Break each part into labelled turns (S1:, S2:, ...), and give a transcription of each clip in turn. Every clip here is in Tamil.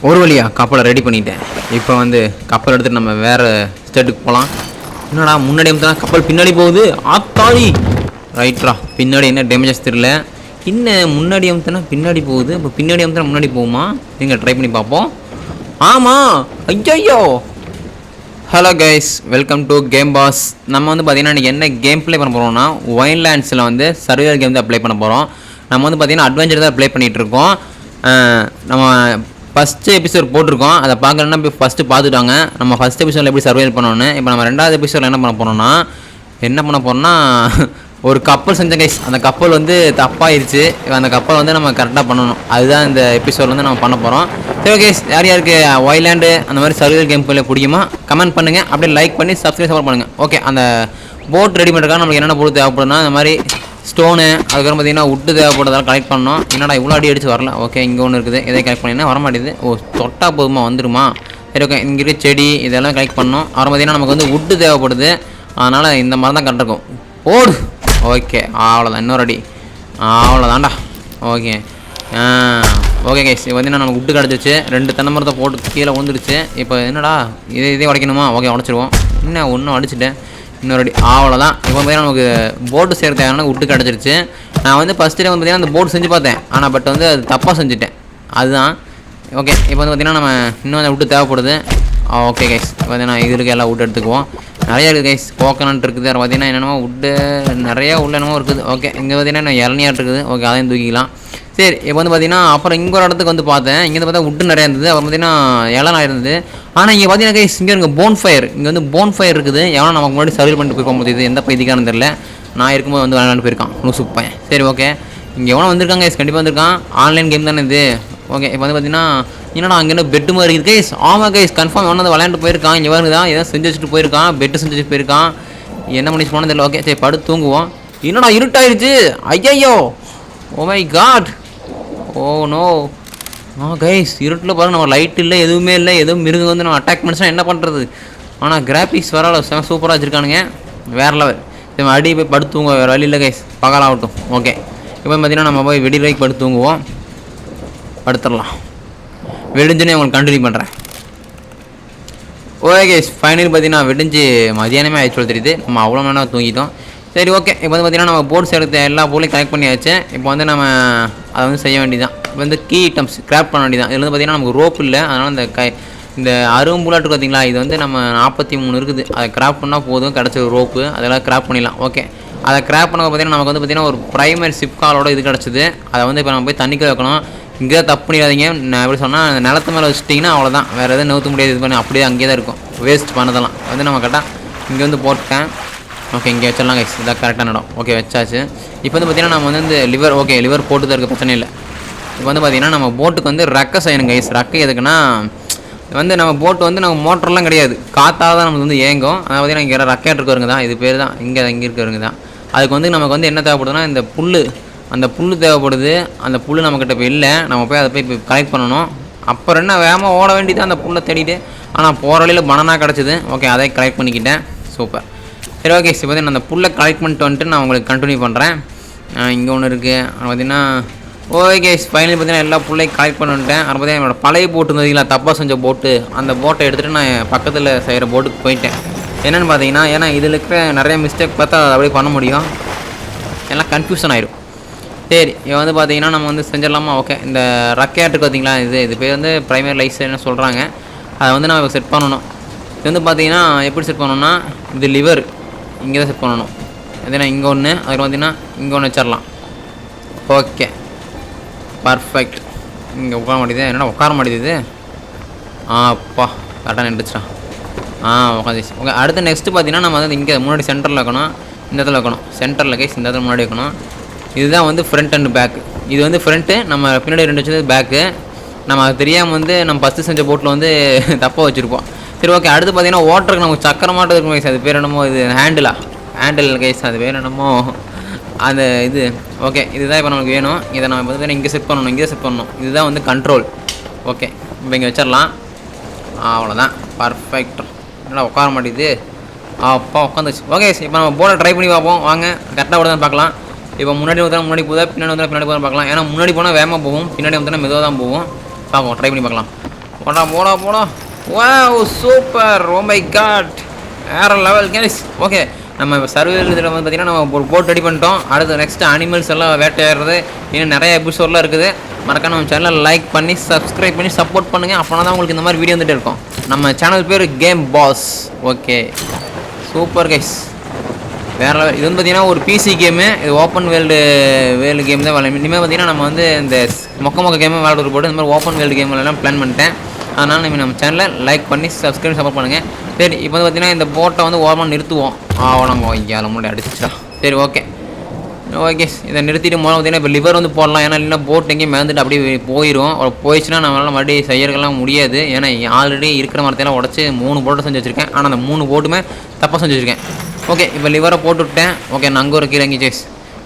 S1: ஒரு வழியா கப்பலை ரெடி பண்ணிட்டேன். இப்போ வந்து கப்பல் எடுத்துகிட்டு நம்ம வேறு ஸ்டேட்டுக்கு போகலாம். என்னடா முன்னாடி அமுத்தினா கப்பல் பின்னாடி போகுது. ஆத்தாடி ரைட்ரா, பின்னாடி என்ன டேமேஜஸ் தெரியல. இன்னும் முன்னாடி அமுத்தினா பின்னாடி போகுது. இப்போ பின்னாடி அமுத்தினா முன்னாடி போகுமா? நீங்கள் ட்ரை பண்ணி பார்ப்போம். ஆமாம், ஐயோ. Hello guys, welcome to Game Pass. நம்ம வந்து பார்த்திங்கன்னா இன்றைக்கி என்ன கேம் ப்ளே பண்ண போகிறோம்னா, ஒயின்லேண்ட்ஸில் வந்து சர்வைவல் கேம் தான் ப்ளே பண்ண போகிறோம். நம்ம வந்து பார்த்திங்கன்னா அட்வென்ச்சர் தான் ப்ளே பண்ணிகிட்ருக்கோம். நம்ம ஃபஸ்ட்டு எபிசோட் போட்டிருக்கோம். அதை பார்க்கலன்னா இப்போ ஃபஸ்ட்டு பார்த்துட்டாங்க. நம்ம ஃபஸ்ட் எபிசோடில் எப்படி சர்வைவல் பண்ணோன்னு. இப்போ நம்ம ரெண்டாவது எபிசோடில் என்ன பண்ண போகிறோம்னா ஒரு கப்பல் செஞ்ச கைஸ். அந்த கப்பல் வந்து தப்பாயிருச்சு. அந்த கப்பல் வந்து நம்ம கரெக்டாக பண்ணணும். அதுதான் இந்த எபிசோட் வந்து நம்ம பண்ண போகிறோம். சரி ஓகே, யார் யாருக்கு ஒயின்லேண்டு அந்த மாதிரி சர்வைவல் கேம் பிள்ளை பிடிக்குமா கமெண்ட் பண்ணுங்கள். அப்படியே லைக் பண்ணி சப்ஸ்கிரைப் பண்ணுங்கள். ஓகே, அந்த போட் ரெடி பண்ணுறதுக்காக நம்மளுக்கு என்னென்ன பொருள் தேவைப்படுதுன்னா, இந்த மாதிரி ஸ்டோனு, அதுக்கப்புறம் பார்த்திங்கன்னா உட்டு தேவைப்படுறதால கலெக்ட் பண்ணோம். என்னடா இவ்வளோ அடிச்சு வரல. ஓகே, இங்கே ஒன்று இருக்குது, இதை கலெக்ட் பண்ணிங்கன்னா வர மாட்டேது. ஓ, தொட்டா போதுமா வந்துடுமா? சரி ஓகே, இங்கே இருக்க செடி இதெல்லாம் கலெக்ட் பண்ணோம். அப்புறம் பார்த்திங்கன்னா நமக்கு வந்து உட்டு தேவைப்படுது. அதனால் இந்த மாதிரி தான் கரெக்டாக இருக்கும். ஓடு. ஓகே, அவ்வளோதான். இன்னொரு அடி, அவ்வளோதான்டா. ஓகே ஓகே கைஸ், இப்போ வந்து நமக்கு உட்டு கிடச்சிச்சு. 2 தென்னை மரத்தை போட்டு கீழே வந்துடுச்சு. இப்போ என்னடா இதே உடைக்கணுமா? ஓகே, உடச்சிடுவோம். இன்னும் ஒன்றும் அடிச்சுட்டேன். இன்னொரு அடி, அவ்வளோதான். இப்போ பார்த்தீங்கன்னா நமக்கு போட்டு செய்கிற தேவையான உட்டு கிடச்சிருச்சு. நான் வந்து ஃபஸ்ட்டு வந்து பார்த்திங்கன்னா அந்த போட்டு செஞ்சு பார்த்தேன். ஆனால் பட் வந்து அது தப்பாக செஞ்சுட்டேன். அதுதான் ஓகே. இப்போ வந்து பார்த்திங்கன்னா நம்ம இன்னும் அந்த உட்டு தேவைப்படுது. ஓகே கைஸ், பார்த்தீங்கன்னா இது இருக்க எல்லாம் உட்டு எடுத்துக்குவோம். நிறையா இருக்குது கைஸ். கோகனட் இருக்குது. வேறு பார்த்திங்கன்னா என்னென்னமோ உட்டு நிறையா உள்ள என்னமோ இருக்குது. ஓகே, இங்கே பார்த்திங்கன்னா இளநியாக இருக்குது. ஓகே, அதையும் தூக்கிக்கலாம். சரி, இப்போ வந்து பார்த்திங்கன்னா அப்புறம் இங்கே ஒரு இடத்துக்கு வந்து பார்த்தேன். இங்கே பார்த்தா உட்டு நிறையா இருந்தது. அப்புறம் பார்த்திங்கன்னா இளநாக இருந்தது. ஆனால் இங்கே பார்த்தீங்கன்னா கைஸ், இங்கே இருக்க போன் ஃபயர், இங்கே வந்து போன் ஃபயர் இருக்குது. எவனா நமக்கு முன்னாடி சர்வீல் பண்ணிட்டு போய் போகும்போது எந்த பைத்தியக்காரன்னு தெரியல. நான் இருக்கும்போது வந்து விளையாண்டு போயிருக்கான் நூசுப்பேன். சரி ஓகே, இங்கே எவனோ வந்திருக்காங்க கைஸ், கண்டிப்பாக வந்திருக்கான். ஆன்லைன் கேம் தானே இது. ஓகே, இப்போ வந்து பார்த்திங்கன்னா என்னடா அங்கே என்ன பெட்டு மாதிரி இருக்குது கைஸ். ஆமாம் கைஸ், கன்ஃபார்ம் எவனோ வந்து விளையாண்டு போயிருக்கான். இங்கே வருங்க தான் ஏதோ செஞ்சு வச்சுட்டு போயிருக்கான். பெட்டு செஞ்சு வச்சுட்டு போயிருக்கான். என்ன பண்ணிச்சு போனது தெரியல. ஓகே, சரி படுத்து தூங்குவோம். என்னடா இருட்டாயிருச்சு. ஐயோ, oh my God, oh no. Guys, இருட்டில் பாருங்கள், நம்ம லைட் இல்லை, எதுவுமே இல்லை. எதுவும் மிருகம் வந்து நம்ம அட்டாக் பண்ணிச்சா என்ன பண்ணுறது? ஆனால் கிராஃபிக்ஸ் வர சூப்பராக வச்சுருக்கானுங்க, வேறு லெவல். நம்ம அடி போய் படுத்துவோங்க, வேறு வழி இல்லை கைஸ், பகலாகட்டும். ஓகே, இப்போ பார்த்திங்கன்னா நம்ம போய் வெடி ரைக் படுத்துவோங்குவோம். படுத்துடலாம். வெடிஞ்சுன்னு உங்களுக்கு கண்டினியூ பண்ணுறேன். ஓகே கைஸ், ஃபைனலி பார்த்திங்கன்னா வெடிஞ்சு மதியானமே ஆயிடுச்சு தெரியுது. நம்ம அவ்வளோ நேரம் தூங்கிட்டோம். சரி ஓகே, இப்போ வந்து பார்த்திங்கன்னா நம்ம போர்ட்ஸ் எடுத்த எல்லா பொருளையும் கலெக்ட் பண்ணியாச்சு. இப்போ வந்து நம்ம அதை வந்து செய்ய வேண்டியதான். இப்போ வந்து கீ ஐட்டம்ஸ் கிராஃப்ட் பண்ண வேண்டியதான். இதில் வந்து பார்த்திங்கன்னா நமக்கு ரோப் இல்லை. அதனால் இந்த அரும்புலாட்டு பார்த்திங்களா, இது வந்து நம்ம 43 இருக்குது. அதை கிராஃப்ட் பண்ணால் போதும், கிடச்ச ரோப்பு அதெல்லாம் கிராஃப்ட் பண்ணிடலாம். ஓகே, அதை கிராஃப்ட் பண்ண பார்த்திங்கன்னா நமக்கு வந்து பார்த்திங்கன்னா ஒரு ப்ரைமரி சிப்காலோட இது கிடச்சிது. அதை வந்து இப்போ நம்ம போய் தண்ணிக்கு வைக்கணும். இங்கே தான் தப்பு பண்ணிடாதீங்க. நான் எப்படி சொன்னால், நிலத்து மேலே வச்சுட்டிங்கன்னா அவ்வளோதான், வேறு எதுவும் நவுத்த முடியாது. இது பண்ணி அப்படியே அங்கேயே தான் இருக்கும். வேஸ்ட் பண்ணதெல்லாம் வந்து நம்ம கரெக்டாக இங்கே வந்து போட்டேன். ஓகே, இங்கே வச்சிடலாம் கைஸ், இதான் கரெக்டான இடம். ஓகே, வச்சாச்சு. இப்போ வந்து பார்த்திங்கன்னா நம்ம வந்து இந்த லிவர், ஓகே லிவர் போட்டு தான் இருக்குது, பிரச்சனை இல்லை. இப்போ வந்து பார்த்திங்கன்னா நம்ம போட்டுக்கு வந்து ரெக்கை செய்யணும் கைஸ். ரெக்கை எதுக்குன்னா வந்து நம்ம போட்டு வந்து நம்ம மோட்டர்லாம் கிடையாது, காற்றாக தான் நமக்கு வந்து ஏங்கும். அதை பார்த்திங்கன்னா இங்கே ரெக்கையாக இருக்கிறவங்க தான், இது பேர் தான் இங்கே இருக்கிறவங்க தான். அதுக்கு வந்து நமக்கு வந்து என்ன தேவைப்படுதுன்னா, இந்த அந்த புல் தேவைப்படுது. அந்த புல் நம்மக்கிட்ட இப்போ இல்லை. நம்ம போய் அதை போய் இப்போ கலெக்ட் பண்ணணும். அப்புறம் என்ன வேகமாக ஓட வேண்டியது அந்த புல்லை தேடிட்டு. ஆனால் போகிற வழியில் பனானா கிடச்சிது. ஓகே, அதை கலெக்ட் பண்ணிக்கிட்டேன். சூப்பர். சரி ஓகே, இப்போ வந்து நான் அந்த புல்லை கலெக்ட் பண்ணிட்டு வந்துட்டு நான் உங்களுக்கு கண்டினியூ பண்ணுறேன். இங்கே ஒன்று இருக்குது. பார்த்திங்கன்னா ஓகே, ஃபைனலி பார்த்திங்கன்னா எல்லா புல்லையும் கலெக்ட் பண்ணி வந்துட்டேன். அது பார்த்திங்கன்னா என்னோடய பழைய போட்டு இருந்ததுங்களா, தப்பாக செஞ்ச போட்டு, அந்த போட்டை எடுத்துகிட்டு நான் பக்கத்தில் செய்கிற போட்டுக்கு போயிட்டேன். என்னென்னு பார்த்தீங்கன்னா, ஏன்னா இதில் இருக்கிற நிறைய மிஸ்டேக் பார்த்தா அதை அப்படியே பண்ண முடியும், எல்லாம் கன்ஃபியூஷன் ஆயிடும். சரி, இப்போ வந்து பார்த்திங்கன்னா நம்ம வந்து செஞ்சிடலாமா? ஓகே, இந்த ரக்கையாட்டுக்கு பார்த்திங்களா, இது பேர் வந்து ப்ரைமரி லைட்ஸ் சொல்கிறாங்க. அதை வந்து நம்ம செட் பண்ணணும். இது வந்து பார்த்திங்கன்னா எப்படி செட் பண்ணணும்னா, இது லிவர் இங்கே தான் செட் பண்ணணும். எதுனா இங்கே ஒன்று, அதுக்கு பார்த்திங்கன்னா இங்கே ஒன்று வச்சிடலாம். Okay, perfect. இங்கே உட்கார மாட்டேது. என்னடா உட்கார மாட்டேது? அப்பா கரெக்டாக நின்றுச்சுடா. உட்காந்துச்சு. ஓகே, அடுத்து நெக்ஸ்ட்டு பார்த்திங்கன்னா நம்ம வந்து இங்கே முன்னாடி சென்டரில் வைக்கணும். இந்த இடத்துல வைக்கணும். சென்டரில் கைஸ், இந்த இடத்துல முன்னாடி வைக்கணும். இதுதான் வந்து ஃப்ரண்ட் அண்ட் பேக்கு. இது வந்து ஃப்ரண்ட்டு, நம்ம பின்னாடி 2 வச்சது பேக்கு. நம்ம அது தெரியாமல் வந்து நம்ம ஃபஸ்ட்டு செஞ்ச போட்டில் வந்து தப்பாக வச்சுருப்போம். சரி ஓகே, அடுத்து பார்த்திங்கன்னா ஓட்டருக்கு நமக்கு சக்கர மாட்டது இருக்கும் கைஸ். அது பேர் என்னமோ, இது ஹேண்டில் கைஸ், அது பேர் என்னமோ அந்த இது. ஓகே, இதுதான் இப்போ நமக்கு வேணும். இதை நம்ம பார்த்திங்கன்னா இங்கே செட் பண்ணணும், இங்கே செட் பண்ணணும். இதுதான் வந்து கண்ட்ரோல். ஓகே, இப்போ இங்கே வச்சிடலாம். அவ்வளோதான், பர்ஃபெக்ட். என்னடா உட்கார மாட்டேது? அப்பா உட்காந்துச்சு. ஓகே, இப்போ நம்ம போர்டை ட்ரை பண்ணி பார்ப்போம். வாங்க, கரெக்டாக விட தான் பார்க்கலாம். இப்போ முன்னாடி வந்தால் முன்னாடி போதா, பின்னாடி வந்தால் பின்னாடி போதான் பார்க்கலாம். ஏன்னா முன்னாடி போனால் வேகமாக போகும், பின்னாடி வந்தால் மெதுவாக தான் போகும். பார்ப்போம், ட்ரை பண்ணி பார்க்கலாம். போடா போடா போடா. Wow super. Oh my God, வேற லெவல் கைஸ். ஓகே, நம்ம இப்போ சர்வேல் இதில் வந்து பார்த்திங்கன்னா நம்ம ஒரு போட் ரெடி பண்ணிட்டோம். அடுத்து நெக்ஸ்ட்டு அனிமல்ஸ் எல்லாம் வேட்டையாடுறது இன்னும் நிறைய எபிசோட்லாம் இருக்குது. மறக்காம நம்ம சேனலை லைக் பண்ணி சப்ஸ்கிரைப் பண்ணி சப்போர்ட் பண்ணுங்கள். அப்போனா தான் உங்களுக்கு இந்த மாதிரி வீடியோ வந்துட்டு இருக்கும். நம்ம சேனல் பேர் Game Pass. Okay super guys, வேறு லெவல். இது வந்து பார்த்திங்கன்னா ஒரு பிசி கேமு. இது ஓப்பன் வேர்ல்டு கேம் தான். இனிமேல் பார்த்திங்கன்னா நம்ம வந்து இந்த மொக்க கேமை விளையாடுற போட்டு இந்த மாதிரி ஓப்பன் வேர்ல்டு கேம் எல்லாம் பிளான் பண்ணிட்டேன். அதனால் நீங்கள் நம்ம சேனலை லைக் பண்ணி சப்ஸ்கிரைப் சப்போர்ட் பண்ணுங்கள். சரி, இப்போ வந்து பார்த்திங்கன்னா இந்த போட்டை வந்து ஓரமாக நிறுத்துவோம். நாங்கள் ஐயா முன்னாடி அடிச்சிச்சா. சரி ஓகே ஓகே, இதை நிறுத்திட்டு முதல்ல பார்த்திங்கன்னா இப்போ லிவர் வந்து போடலாம். ஏன்னா இல்லைன்னா போட் எங்கேயும் மேந்துட்டு அப்படியே போயிடும். போயிடுச்சுன்னா நம்மளால் மறுபடியும் செய்யறதுக்கெல்லாம் முடியாது. ஏன்னா ஆல்ரெடி இருக்கிற மரத்தையெல்லாம் உடச்சி 3 போட்டை செஞ்சு வச்சுருக்கேன். ஆனால் அந்த 3 போட்டுமே தப்பாக செஞ்சு வச்சுருக்கேன். ஓகே, இப்போ லிவரை போட்டு விட்டேன். ஓகே, நான் அங்கே ஒரு கீழே சேஸ்.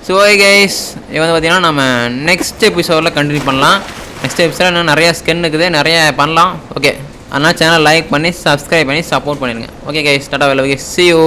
S1: ஸோ ஓகே கைஸ், இது வந்து பார்த்திங்கன்னா நம்ம நெக்ஸ்ட் எபிசோடில் கண்டினியூ பண்ணலாம். நெக்ஸ்ட் எபிசோட இன்னும் நிறையா ஸ்கின் இருக்குது, நிறைய பண்ணலாம். ஓகே, அதனால் சேனல் லைக் பண்ணி சப்ஸ்கிரைப் பண்ணி சப்போர்ட் பண்ணிடுங்க. Okay guys, Tata, well, okay, see you.